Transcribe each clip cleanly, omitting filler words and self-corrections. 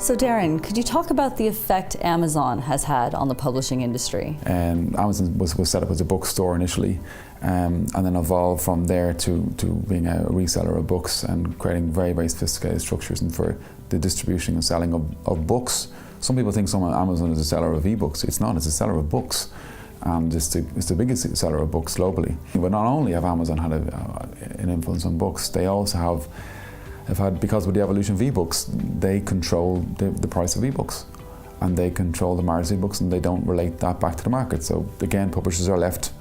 So Darren, could you talk about the effect Amazon has had on the publishing industry? Amazon was set up as a bookstore initially, and then evolved from there to being a reseller of books and creating very, very sophisticated structures and for the distribution and selling of books. Some people think Amazon is a seller of ebooks. It's not, it's a seller of books. And it's the biggest seller of books globally. But not only have Amazon had an influence on books, they also have had, because with the evolution of ebooks, they control the price of ebooks, and they control the margins of ebooks, and they don't relate that back to the market. So again, publishers are left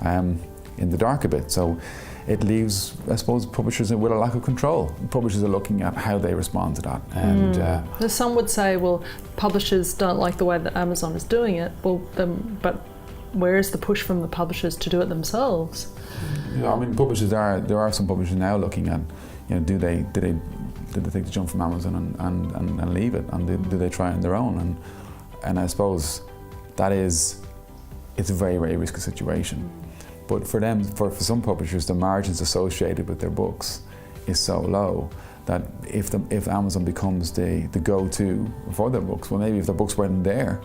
in the dark a bit. So it leaves, I suppose, publishers with a lack of control. Publishers are looking at how they respond to that. And some would say, well, publishers don't like the way that Amazon is doing it. Well, but where is the push from the publishers to do it themselves? Yeah, I mean, there are some publishers now looking at, did they take the jump from Amazon and leave it, and do they try on their own? And I suppose it's a very, very risky situation. But for them, for some publishers, the margins associated with their books is so low that if Amazon becomes the go-to for their books, well, maybe if their books weren't there,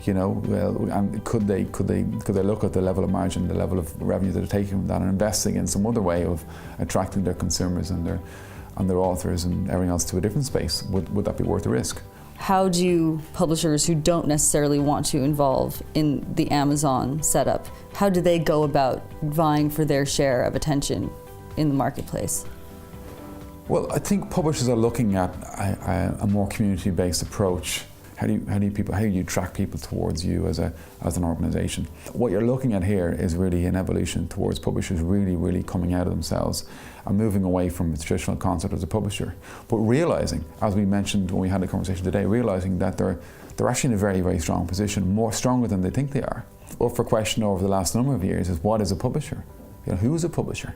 and could they look at the level of margin, the level of revenue that they're taking from that, and investing in some other way of attracting their consumers and their authors and everything else to a different space? Would that be worth the risk? How do publishers who don't necessarily want to involve in the Amazon setup, how do they go about vying for their share of attention in the marketplace? Well, I think publishers are looking at a more community-based approach. How do you track people towards you as an organisation? What you're looking at here is really an evolution towards publishers really coming out of themselves and moving away from the traditional concept as a publisher, but realising, as we mentioned when we had the conversation today, realising that they're actually in a very, very strong position, more stronger than they think they are. Up for question over the last number of years is, what is a publisher? Who is a publisher?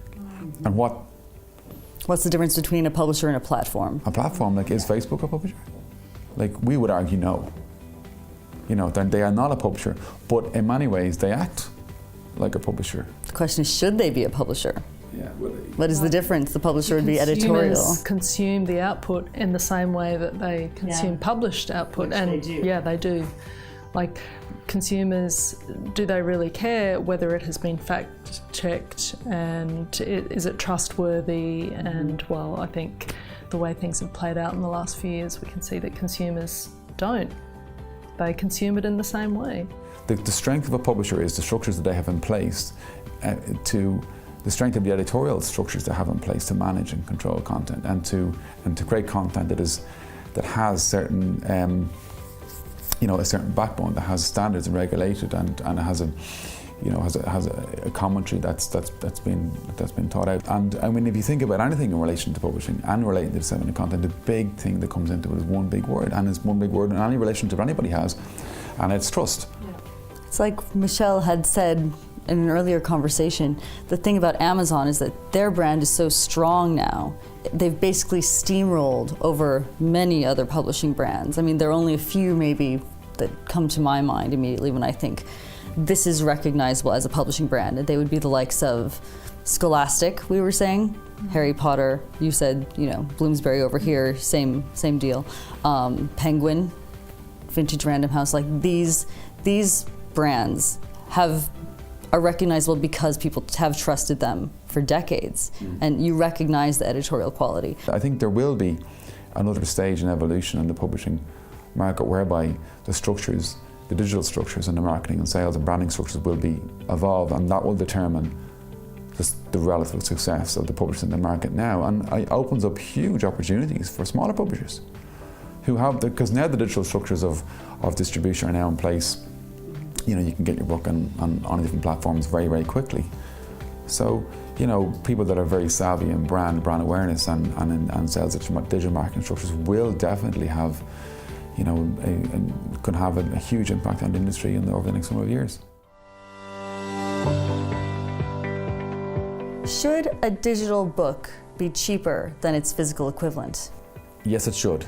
And what's the difference between a publisher and a platform? A platform, is Facebook a publisher? We would argue no. They are not a publisher, but in many ways they act like a publisher. The question is, should they be a publisher? Yeah. What is the difference? The publisher would be editorial. Consumers consume the output in the same way that they consume published output. Which they do. Yeah, they do. Consumers, do they really care whether it has been fact-checked and is it trustworthy? And well, I think the way things have played out in the last few years, we can see that consumers don't. They consume it in the same way. The strength of a publisher is the structures that they have in place, to the strength of the editorial structures they have in place to manage and control content, and to create content that has certain a certain backbone, that has standards and regulated, and it has a commentary that's been thought out. And I mean, if you think about anything in relation to publishing and relating to disseminating content, the big thing that comes into it is one big word, and it's one big word in any relationship anybody has, and it's trust. Yeah. It's like Michelle had said in an earlier conversation, the thing about Amazon is that their brand is so strong now. They've basically steamrolled over many other publishing brands. I mean, there are only a few maybe that come to my mind immediately when I think this is recognizable as a publishing brand. They would be the likes of Scholastic, we were saying, Harry Potter, you said, Bloomsbury over here, same deal. Penguin, Vintage Random House, these brands are recognizable because people have trusted them for decades, and you recognize the editorial quality. I think there will be another stage in evolution in the publishing market whereby the structures, the digital structures and the marketing and sales and branding structures will be evolved, and that will determine the relative success of the publishers in the market now, and it opens up huge opportunities for smaller publishers who have, because now the digital structures of distribution are now in place. You can get your book on different platforms very, very quickly. So, people that are very savvy in brand awareness and sales digital marketing structures will definitely have, could have a huge impact on the industry over the next number of years. Should a digital book be cheaper than its physical equivalent? Yes, it should.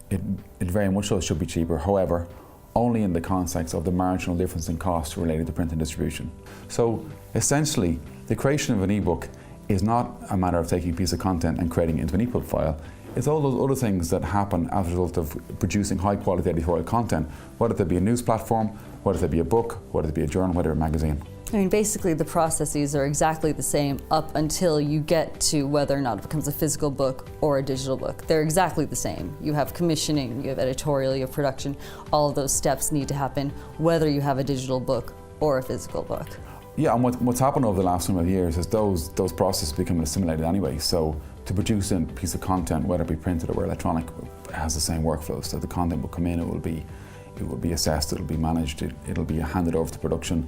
It very much so should be cheaper. However, only in the context of the marginal difference in cost related to print and distribution. So essentially, the creation of an ebook is not a matter of taking a piece of content and creating it into an EPUB file. it's all those other things that happen as a result of producing high quality editorial content, whether it be a news platform, whether it be a book, whether it be a journal, whether a magazine. I mean, basically the processes are exactly the same up until you get to whether or not it becomes a physical book or a digital book. They're exactly the same. You have commissioning, you have editorial, you have production. All of those steps need to happen whether you have a digital book or a physical book. Yeah, and what's happened over the last number of years is those processes become assimilated anyway. So to produce a piece of content, whether it be printed or electronic, it has the same workflow. So the content will come in, it will be assessed, it'll be managed, it'll be handed over to production.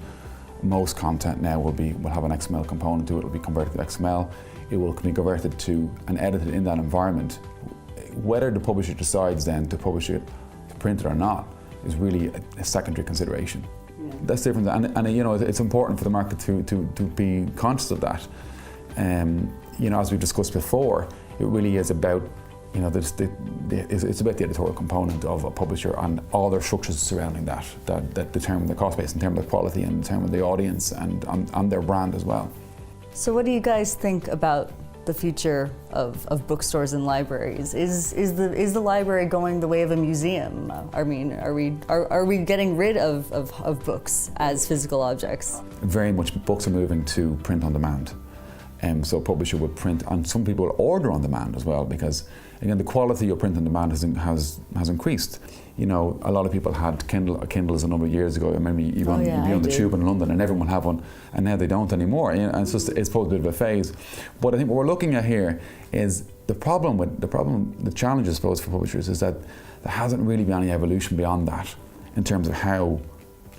Most content now will have an XML component to it. It'll be converted to XML. It will be converted to and edited in that environment. Whether the publisher decides then to publish it, to print it or not, is really a secondary consideration. Yeah. That's different, and you know, it's important for the market to be conscious of that. You know, as we discussed before, it really is about, you know, it's about the editorial component of a publisher and all their structures surrounding that determine the cost base in terms of quality and determine the audience and their brand as well. So what do you guys think about the future of bookstores and libraries? Is the library going the way of a museum? I mean, are we getting rid of books as physical objects? Very much books are moving to print on demand. So a publisher would print, and some people will order on demand as well, because again the quality of print on demand has increased. You know, a lot of people had Kindles a number of years ago. I remember you'd be on the tube in London and everyone would have one, and now they don't anymore. You know, and it's probably a bit of a phase. But I think what we're looking at here is the challenge, I suppose, for publishers is that there hasn't really been any evolution beyond that in terms of how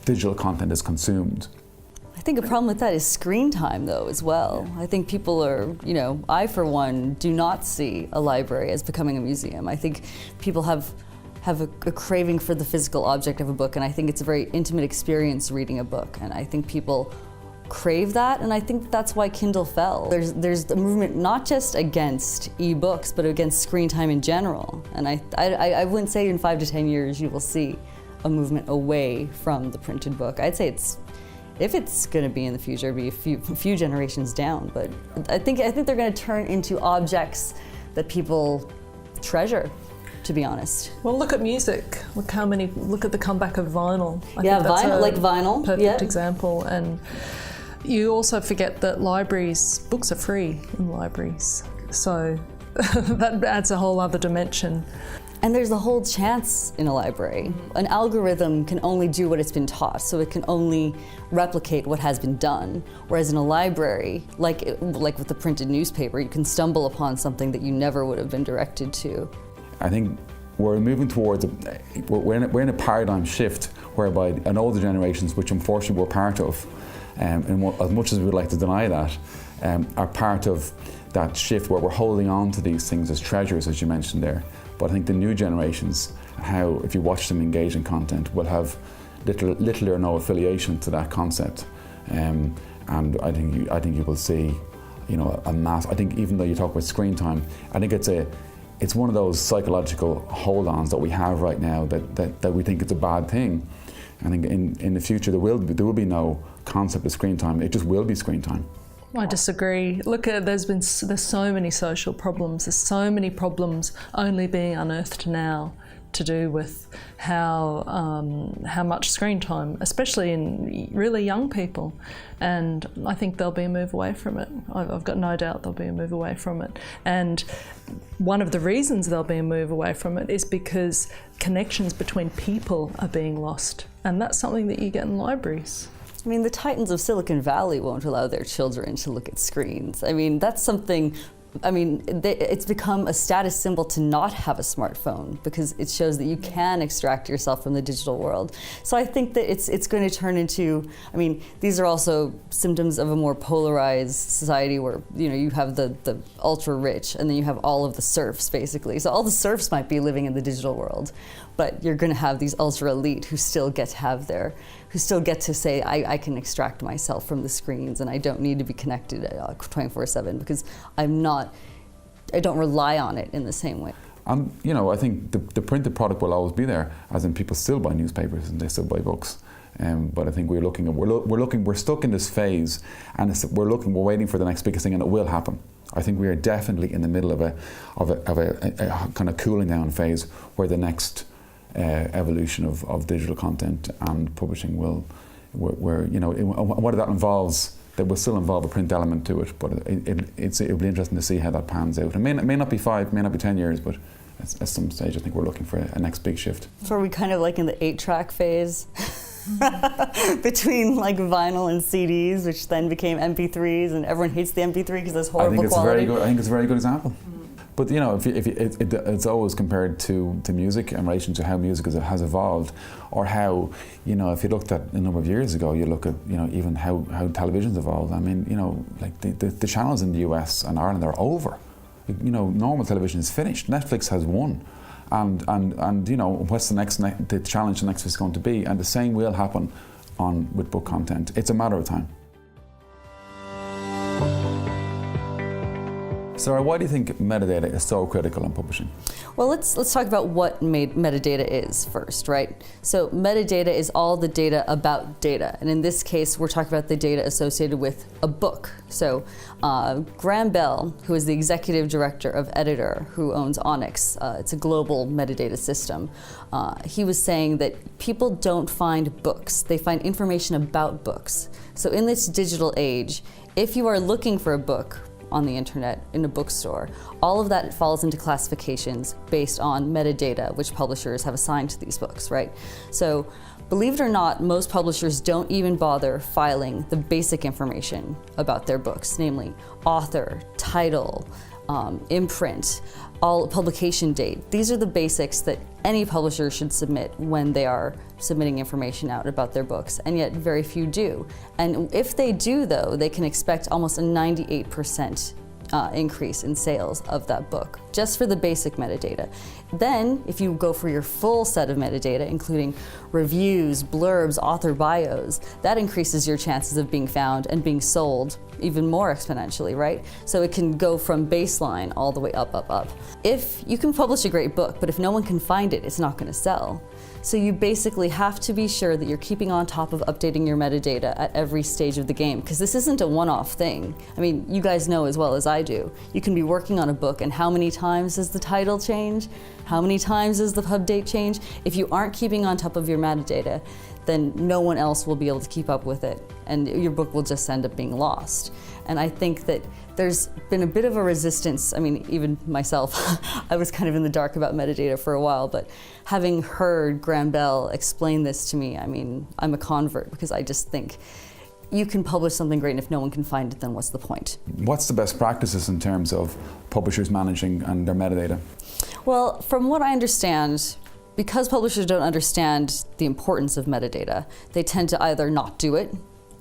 digital content is consumed. I think a problem with that is screen time, though, as well. I think people are, you know, I for one do not see a library as becoming a museum. I think people have a craving for the physical object of a book, and I think it's a very intimate experience reading a book, and I think people crave that, and I think that's why Kindle fell. There's a movement not just against e-books, but against screen time in general, and I wouldn't say in 5 to 10 years you will see a movement away from the printed book. I'd say if it's going to be in the future, it'll be a few generations down. But I think they're going to turn into objects that people treasure, to be honest. Well, look at music. Look at the comeback of vinyl. I think that's vinyl. Perfect example. And you also forget that books are free in libraries. So that adds a whole other dimension. And there's a whole chance in a library. An algorithm can only do what it's been taught, so it can only replicate what has been done. Whereas in a library, like with the printed newspaper, you can stumble upon something that you never would have been directed to. I think we're moving towards we're in a paradigm shift whereby an older generations, which unfortunately we're part of, and as much as we would like to deny that, are part of that shift where we're holding on to these things as treasures, as you mentioned there. But I think the new generations, how if you watch them engage in content, will have little or no affiliation to that concept, and I think you will see, you know, a mass. I think even though you talk about screen time, I think it's one of those psychological hold-ons that we have right now that we think it's a bad thing. I think in the future there will be no concept of screen time. It just will be screen time. I disagree. Look, there's so many social problems. There's so many problems only being unearthed now to do with how much screen time, especially in really young people. And I think there'll be a move away from it. I've got no doubt there'll be a move away from it. And one of the reasons there'll be a move away from it is because connections between people are being lost. And that's something that you get in libraries. I mean, the titans of Silicon Valley won't allow their children to look at screens. I mean, that's something, it's become a status symbol to not have a smartphone because it shows that you can extract yourself from the digital world. So I think that it's going to turn into, these are also symptoms of a more polarized society where, you know, you have the ultra rich and then you have all of the serfs, basically. So all the serfs might be living in the digital world, but you're going to have these ultra elite who still get to say, I can extract myself from the screens and I don't need to be connected 24/7 because I don't rely on it in the same way. You know, I think the printed product will always be there, as in people still buy newspapers and they still buy books. But I think we're stuck in this phase, and we're waiting for the next biggest thing, and it will happen. I think we are definitely in the middle of a kind of cooling down phase where the next evolution of digital content and publishing will, where what that involves. That will still involve a print element to it, but it'll be interesting to see how that pans out. It may not be 5, may not be 10 years, but at some stage I think we're looking for a next big shift. So are we kind of like in the 8-track phase? Between like vinyl and CDs, which then became MP3s, and everyone hates the MP3 because there's horrible quality. I think it's a very good example. But it's always compared to music in relation to how music has evolved, or how, if you looked at a number of years ago, you look at even how television's evolved. I mean, like the channels in the US and Ireland are over. Normal television is finished. Netflix has won, and what's the challenge the next is going to be, and the same will happen with book content. It's a matter of time. Sarah, why do you think metadata is so critical in publishing? Well, let's talk about what metadata is first, right? So metadata is all the data about data, and in this case, we're talking about the data associated with a book. So Graham Bell, who is the executive director of Editor, who owns Onyx, it's a global metadata system, he was saying that people don't find books, they find information about books. So in this digital age, if you are looking for a book on the internet, in a bookstore, all of that falls into classifications based on metadata, which publishers have assigned to these books, right? So believe it or not, most publishers don't even bother filing the basic information about their books, namely author, title, imprint, all publication date. These are the basics that any publisher should submit when they are submitting information out about their books, and yet very few do. And if they do, though, they can expect almost a 98% increase in sales of that book, just for the basic metadata. Then, if you go for your full set of metadata, including reviews, blurbs, author bios, that increases your chances of being found and being sold even more exponentially, right? So it can go from baseline all the way up, up, up. If you can publish a great book, but if no one can find it, it's not going to sell. So you basically have to be sure that you're keeping on top of updating your metadata at every stage of the game, because this isn't a one-off thing. I mean, you guys know as well as I do. You can be working on a book, and how many times does the title change? How many times does the pub date change? If you aren't keeping on top of your metadata, then no one else will be able to keep up with it, and your book will just end up being lost. And I think that there's been a bit of a resistance. I mean, even myself, I was kind of in the dark about metadata for a while, but having heard Graham Bell explain this to me, I mean, I'm a convert, because I just think you can publish something great, and if no one can find it, then what's the point? What's the best practices in terms of publishers managing and their metadata? Well, from what I understand, because publishers don't understand the importance of metadata, they tend to either not do it,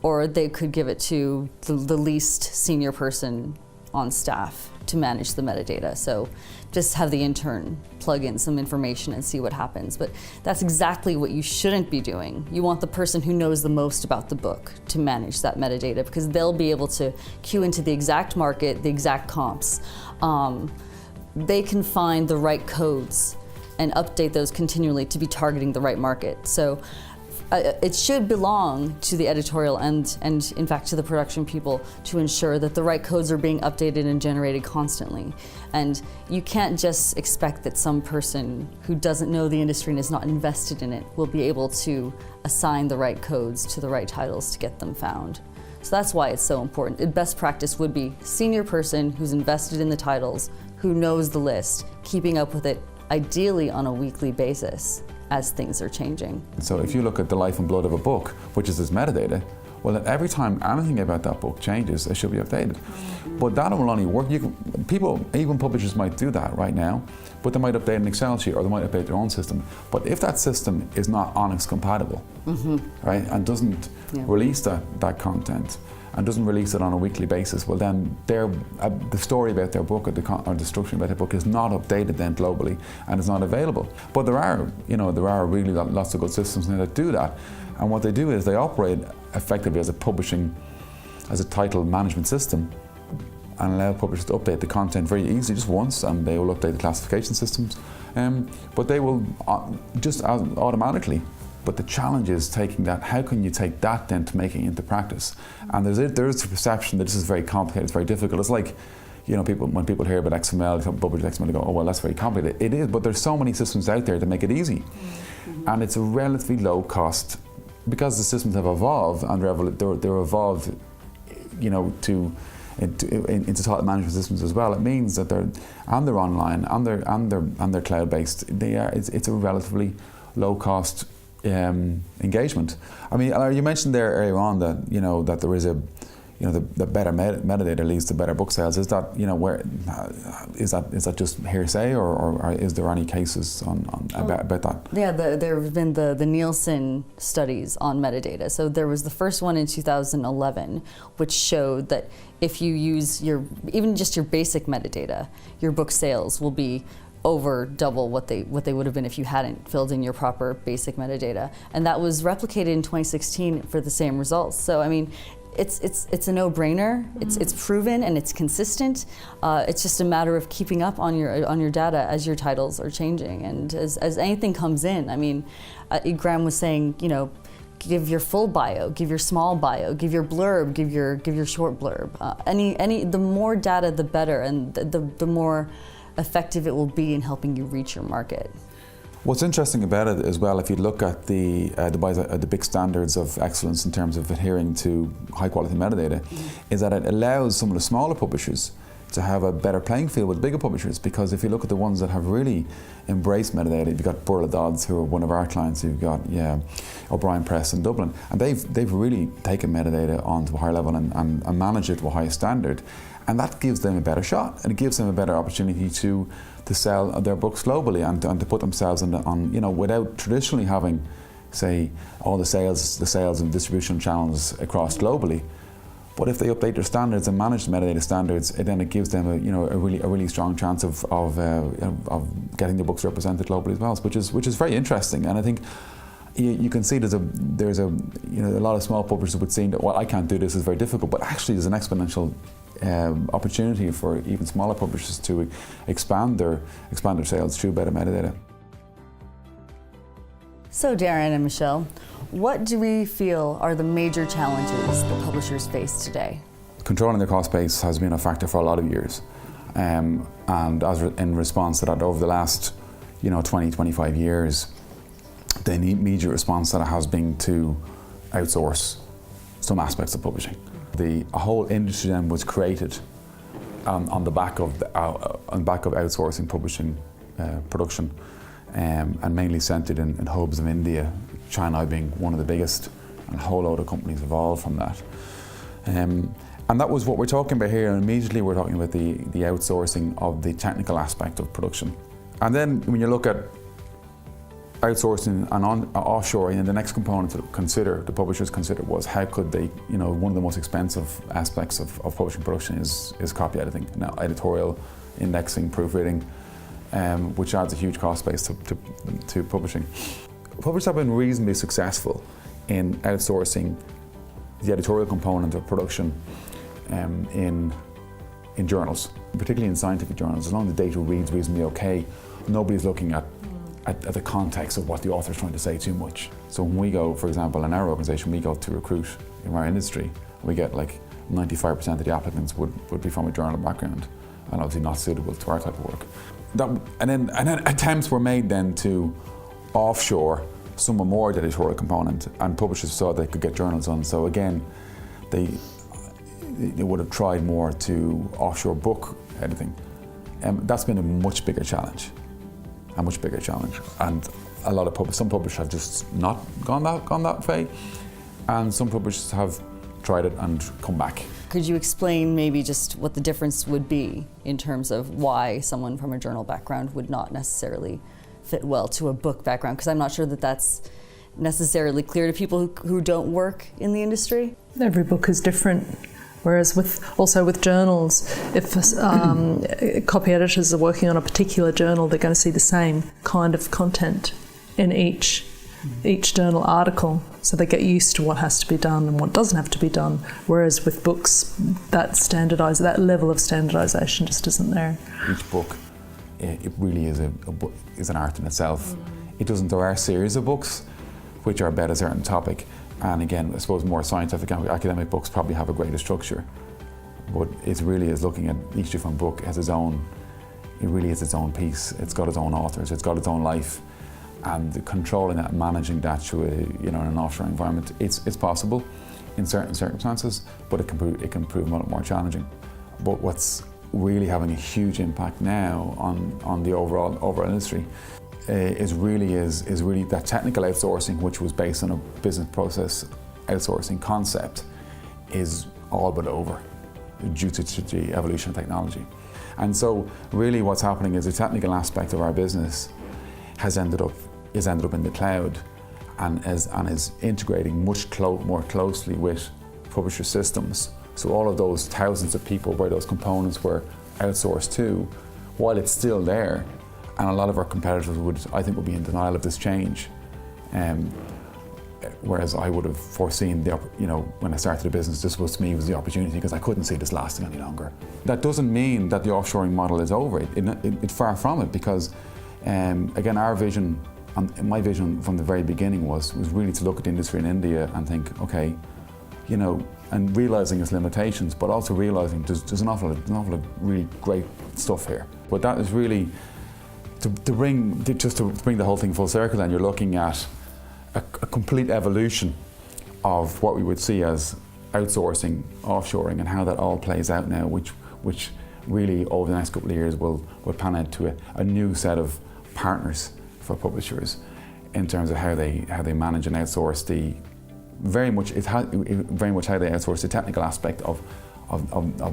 or they could give it to the least senior person on staff to manage the metadata. So just have the intern plug in some information and see what happens. But that's exactly what you shouldn't be doing. You want the person who knows the most about the book to manage that metadata, because they'll be able to cue into the exact market, the exact comps. They can find the right codes and update those continually to be targeting the right market. So it should belong to the editorial and in fact to the production people to ensure that the right codes are being updated and generated constantly. And you can't just expect that some person who doesn't know the industry and is not invested in it will be able to assign the right codes to the right titles to get them found. So that's why it's so important. The best practice would be senior person who's invested in the titles, who knows the list, keeping up with it ideally on a weekly basis as things are changing. So if you look at the life and blood of a book, which is this metadata, well, then every time anything about that book changes, it should be updated. But that will only work. People, even publishers might do that right now, but they might update an Excel sheet or they might update their own system. But if that system is not Onyx compatible, right, and doesn't release that content, and doesn't release it on a weekly basis, well then the story about their book or the structure about their book is not updated then globally and is not available. But there are really lots of good systems now that do that. And what they do is they operate effectively as a title management system, and allow publishers to update the content very easily, just once, and they will update the classification systems. But they will just automatically. But the challenge is taking that, how can you take that then to making it into practice? And there is a perception that this is very complicated, it's very difficult. It's like, when people hear about XML, published XML, they go, oh well, that's very complicated. It is, but there's so many systems out there to make it easy, and it's a relatively low cost because the systems have evolved and they're evolved, into title management systems as well. It means that they're online and they're cloud based. It's a relatively low cost engagement. I mean, you mentioned there earlier on that that there is the better metadata leads to better book sales. Is that is that just hearsay, or is there any cases about that? Yeah, there have been the Nielsen studies on metadata. So there was the first one in 2011, which showed that if you use even just your basic metadata, your book sales will be over double what they would have been if you hadn't filled in your proper basic metadata, and that was replicated in 2016 for the same results. So I mean, it's a no-brainer. It's proven and it's consistent. It's just a matter of keeping up on your data as your titles are changing and as anything comes in. I mean, Graham was saying, give your full bio, give your small bio, give your blurb, give your short blurb. The more data, the better, and the more effective it will be in helping you reach your market. What's interesting about it as well, if you look at the big standards of excellence in terms of adhering to high quality metadata, is that it allows some of the smaller publishers to have a better playing field with bigger publishers. Because if you look at the ones that have really embraced metadata, you've got Burla Dodds, who are one of our clients, you've got O'Brien Press in Dublin, and they've really taken metadata onto a higher level and managed it to a higher standard, and that gives them a better shot, and it gives them a better opportunity to sell their books globally and to put themselves on without traditionally having, say, all the sales and distribution channels across globally. But if they update their standards and manage the metadata standards, it gives them a really strong chance of getting their books represented globally as well, which is very interesting. And I think you can see there's a lot of small publishers would see that, well, I can't do this, it's very difficult, but actually there's an exponential opportunity for even smaller publishers to expand their sales through better metadata. So Darren and Michelle, what do we feel are the major challenges that publishers face today? Controlling their cost base has been a factor for a lot of years, and in response to that, over the last 20-25 years, the immediate response to that has been to outsource some aspects of publishing. A whole industry then was created on the back of outsourcing publishing production, and mainly centred in hubs of India, China being one of the biggest, and a whole load of companies evolved from that. And that was what we're talking about here, and immediately we're talking about the outsourcing of the technical aspect of production. And then when you look at outsourcing and offshoring, and the next component the publishers considered was how could they, one of the most expensive aspects of publishing production is copy editing, now editorial, indexing, proofreading, which adds a huge cost base to publishing. Publishers have been reasonably successful in outsourcing the editorial component of production in journals, particularly in scientific journals. As long as the data reads reasonably okay, nobody's looking at the context of what the author's trying to say too much. So when we go, for example, in our organisation, we go to recruit in our industry, we get like 95% of the applicants would be from a journal background, and obviously not suitable to our type of work. And then attempts were made then to offshore some more of the editorial component, and publishers saw they could get journals on. So again, they would have tried more to offshore book editing. That's been a much bigger challenge. And some publishers have just not gone that way, and some publishers have tried it and come back. Could you explain maybe just what the difference would be in terms of why someone from a journal background would not necessarily fit well to a book background? Because I'm not sure that that's necessarily clear to people who don't work in the industry. Every book is different. Whereas with journals, if copy editors are working on a particular journal, they're going to see the same kind of content in each journal article, so they get used to what has to be done and what doesn't have to be done. Whereas with books, that level of standardisation just isn't there. Each book, it really is an art in itself. There are a series of books which are about a certain topic. And again, I suppose more scientific academic books probably have a greater structure. but it really is looking at each different book as its own. It really is its own piece. It's got its own authors. It's got its own life, and controlling that, managing that through in an offshore environment, it's possible in certain circumstances, but it can prove a lot more challenging. But what's really having a huge impact now on the overall industry is really that technical outsourcing, which was based on a business process outsourcing concept, is all but over due to the evolution of technology. And so really what's happening is the technical aspect of our business is ended up in the cloud and is integrating much more closely with publisher systems. So all of those thousands of people where those components were outsourced to, while it's still there, and a lot of our competitors would be in denial of this change. Whereas I would have foreseen when I started the business, this was to me was the opportunity, because I couldn't see this lasting any longer. That doesn't mean that the offshoring model is over. It's far from it, because again, our vision, my vision from the very beginning was really to look at the industry in India and think, okay, and realising its limitations, but also realising there's an awful lot of really great stuff here. But that is really to bring the whole thing full circle. Then you're looking at a complete evolution of what we would see as outsourcing, offshoring, and how that all plays out now, which really over the next couple of years will pan out to a new set of partners for publishers in terms of how they manage and outsource very much how they outsource the technical aspect of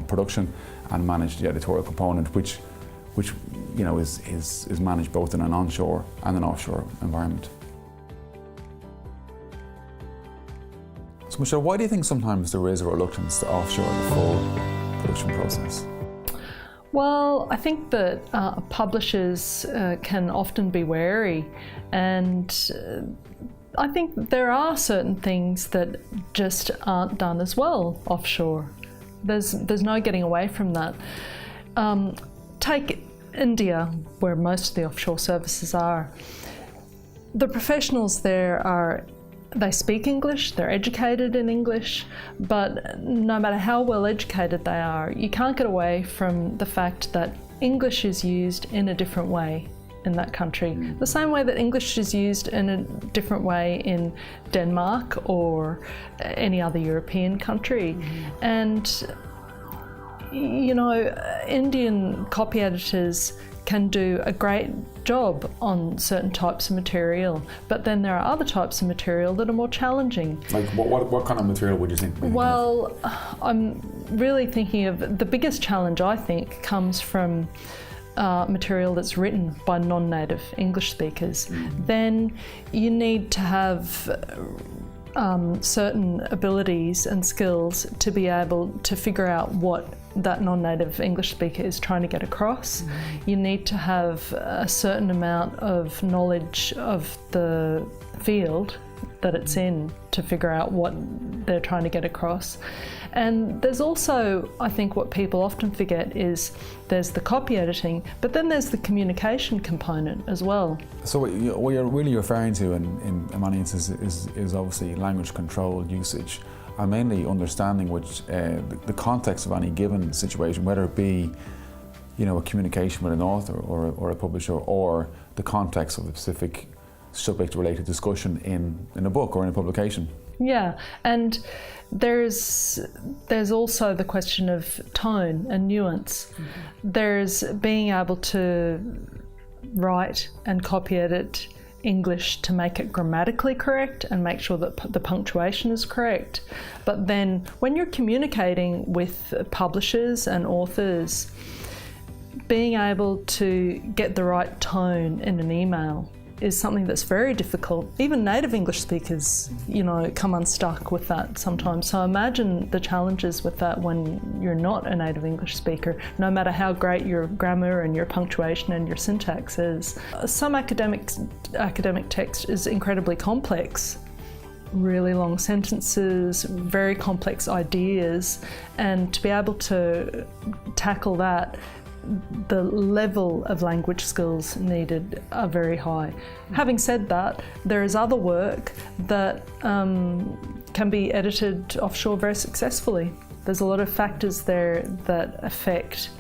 production and manage the editorial component, which is managed both in an onshore and an offshore environment. So Michelle, why do you think sometimes there is a reluctance to offshore the full production process? Well, I think that publishers can often be wary, and I think there are certain things that just aren't done as well offshore. There's no getting away from that. Take India, where most of the offshore services are. The professionals there they speak English, they're educated in English, but no matter how well educated they are, you can't get away from the fact that English is used in a different way in that country. The same way that English is used in a different way in Denmark or any other European country. And Indian copy editors can do a great job on certain types of material, but then there are other types of material that are more challenging. Like what kind of material would you think? Well, I'm really thinking of the biggest challenge, I think, comes from material that's written by non-native English speakers. Then you need to have certain abilities and skills to be able to figure out what that non-native English speaker is trying to get across. You need to have a certain amount of knowledge of the field that it's in to figure out what they're trying to get across. And there's also, I think what people often forget is there's the copy editing, but then there's the communication component as well. So what you're really referring to in many instances is obviously language control usage, and mainly understanding the context of any given situation, whether it be a communication with an author or a publisher, or the context of a specific subject-related discussion in a book or in a publication. Yeah, and there's also the question of tone and nuance. There's being able to write and copy edit English to make it grammatically correct and make sure that the punctuation is correct. But then when you're communicating with publishers and authors, being able to get the right tone in an email is something that's very difficult. Even native English speakers, come unstuck with that sometimes. So imagine the challenges with that when you're not a native English speaker, no matter how great your grammar and your punctuation and your syntax is. Some academic text is incredibly complex. Really long sentences, very complex ideas, and to be able to tackle that, the level of language skills needed are very high. Having said that, there is other work that can be edited offshore very successfully. There's a lot of factors there that affect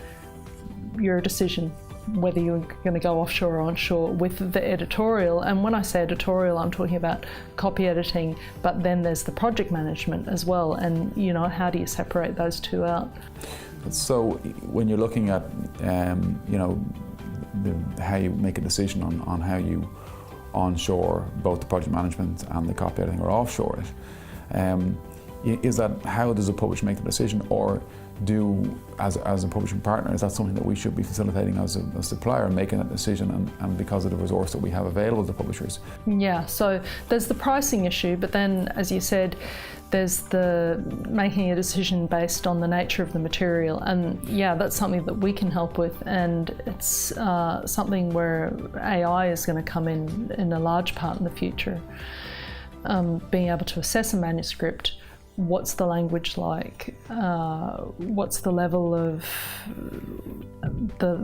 your decision whether you're going to go offshore or onshore with the editorial. And when I say editorial, I'm talking about copy editing, but then there's the project management as well. And, you know, how do you separate those two out? So when you're looking at, you know, how you make a decision on how you onshore both the project management and the copy editing or offshore it, is that how does a publisher make the decision, or as a publishing partner, is that something that we should be facilitating as a supplier, making that decision and because of the resource that we have available to publishers? Yeah, so there's the pricing issue, but then, as you said, there's the making a decision based on the nature of the material, and yeah, that's something that we can help with, and it's something where AI is going to come in a large part in the future. Being able to assess a manuscript, what's the language like, what's the level of the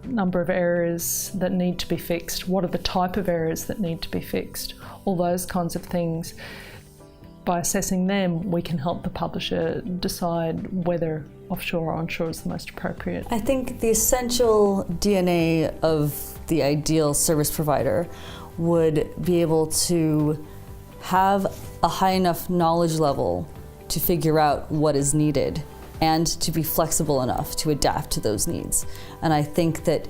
number of errors that need to be fixed, what are the type of errors that need to be fixed, all those kinds of things. By assessing them, we can help the publisher decide whether offshore or onshore is the most appropriate. I think the essential DNA of the ideal service provider would be able to have a high enough knowledge level to figure out what is needed and to be flexible enough to adapt to those needs. And I think that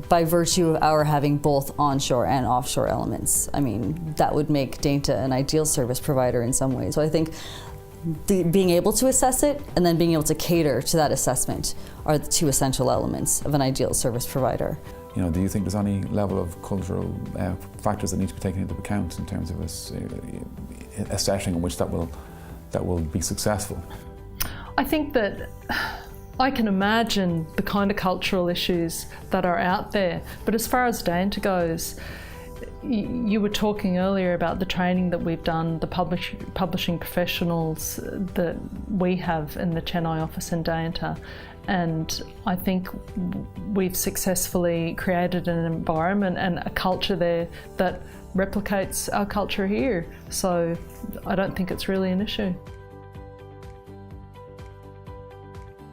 by virtue of our having both onshore and offshore elements, I mean, that would make Deanta an ideal service provider in some ways. So I think being able to assess it and then being able to cater to that assessment are the two essential elements of an ideal service provider. You know, do you think there's any level of cultural factors that need to be taken into account in terms of a setting in which that will be successful? I think that I can imagine the kind of cultural issues that are out there, but as far as Deanta goes, you were talking earlier about the training that we've done, the publishing professionals that we have in the Chennai office in Deanta, and I think we've successfully created an environment and a culture there that replicates our culture here. So I don't think it's really an issue.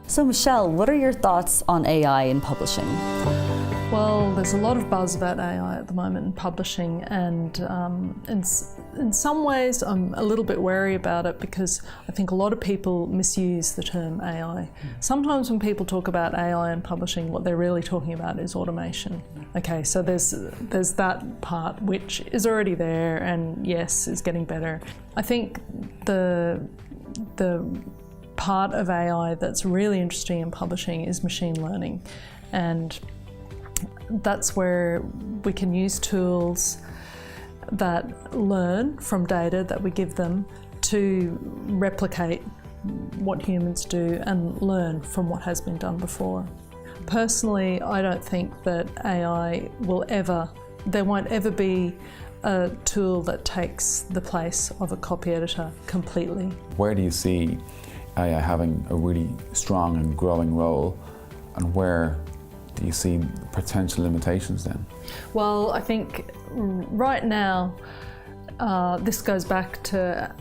So Michelle, what are your thoughts on AI in publishing? Well, there's a lot of buzz about AI at the moment in publishing, and in some ways I'm a little bit wary about it because I think a lot of people misuse the term AI. Sometimes when people talk about AI in publishing, what they're really talking about is automation. Okay, so there's that part which is already there and yes, is getting better. I think the part of AI that's really interesting in publishing is machine learning, and that's where we can use tools that learn from data that we give them to replicate what humans do and learn from what has been done before. Personally, I don't think that AI there won't ever be a tool that takes the place of a copy editor completely. Where do you see AI having a really strong and growing role, and where do you see potential limitations then? Well, I think right now, this goes back to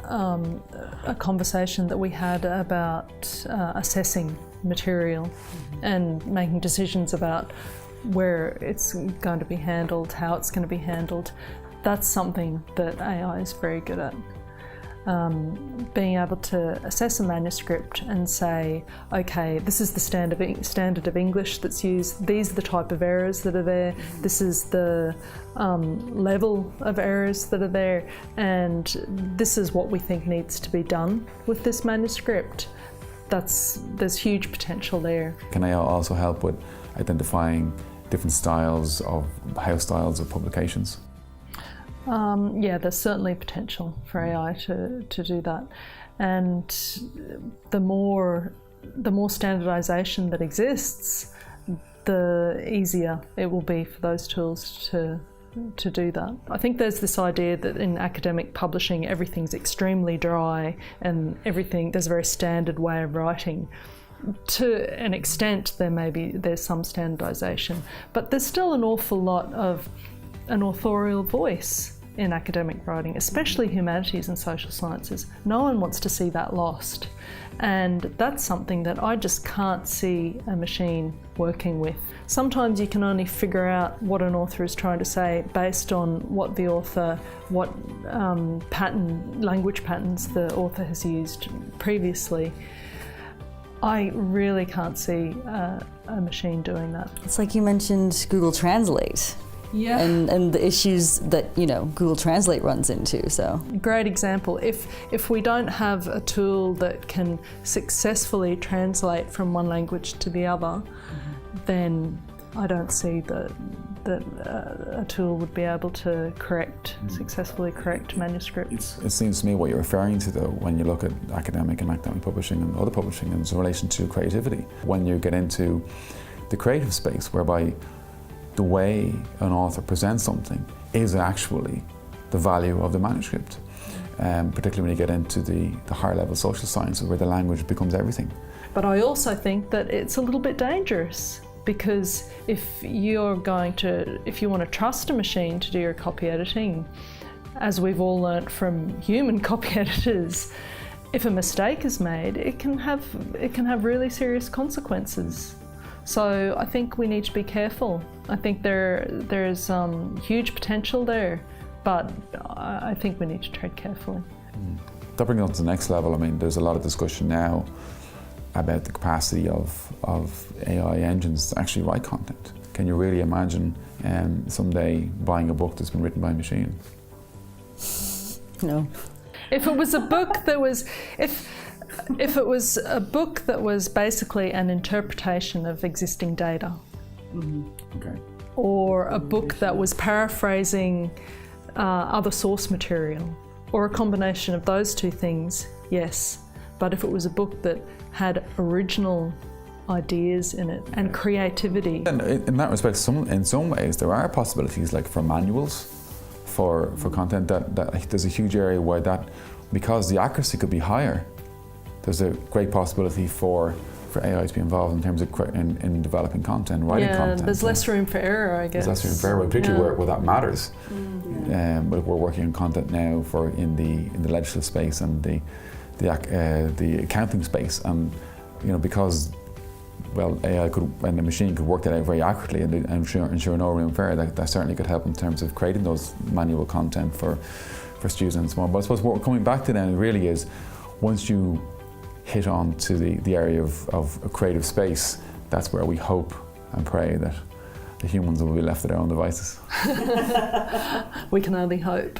a conversation that we had about assessing material and making decisions about where it's going to be handled, how it's going to be handled. That's something that AI is very good at. Being able to assess a manuscript and say, okay, this is the standard of English that's used, these are the type of errors that are there, this is the level of errors that are there, and this is what we think needs to be done with this manuscript. There's huge potential there. Can AI also help with identifying different house styles of publications? Yeah, there's certainly potential for AI to do that, and the more standardisation that exists, the easier it will be for those tools to do that. I think there's this idea that in academic publishing everything's extremely dry and there's a very standard way of writing. To an extent there's some standardisation, but there's still an awful lot of an authorial voice in academic writing, especially humanities and social sciences. No one wants to see that lost. And that's something that I just can't see a machine working with. Sometimes you can only figure out what an author is trying to say based on what the author, what language patterns the author has used previously. I really can't see a machine doing that. It's like you mentioned Google Translate. Yeah. And the issues that, Google Translate runs into, so. Great example. If we don't have a tool that can successfully translate from one language to the other, then I don't see that a tool would be able to successfully correct manuscripts. It seems to me what you're referring to, though, when you look at academic publishing and other publishing, is in relation to creativity. When you get into the creative space, whereby the way an author presents something is actually the value of the manuscript, particularly when you get into the higher level social sciences, where the language becomes everything. But I also think that it's a little bit dangerous, because if you want to trust a machine to do your copy editing, as we've all learnt from human copy editors, if a mistake is made, it can have really serious consequences. So I think we need to be careful. I think there's huge potential there, but I think we need to tread carefully. That brings us on to the next level. I mean, there's a lot of discussion now about the capacity of AI engines to actually write content. Can you really imagine someday buying a book that's been written by a machine? No. If it was a book that was, if it was a book that was basically an interpretation of existing data, Okay. or a book that was paraphrasing other source material, or a combination of those two things, yes. But if it was a book that had original ideas in it and creativity. And in that respect, in some ways, there are possibilities, like for manuals, for content, that there's a huge area where that, because the accuracy could be higher, there's a great possibility for AI to be involved in terms of in developing content, writing content. Yeah, there's less room for error, I guess. There's less room for error, particularly where that matters. But we're working on content now in the legislative space and the accounting space, and because AI and the machine could work that out very accurately and ensure no room for error, that certainly could help in terms of creating those manual content for students and so on. But I suppose what we're coming back to then really is, once you hit on to the area of a creative space, that's where we hope and pray that the humans will be left to their own devices. We can only hope.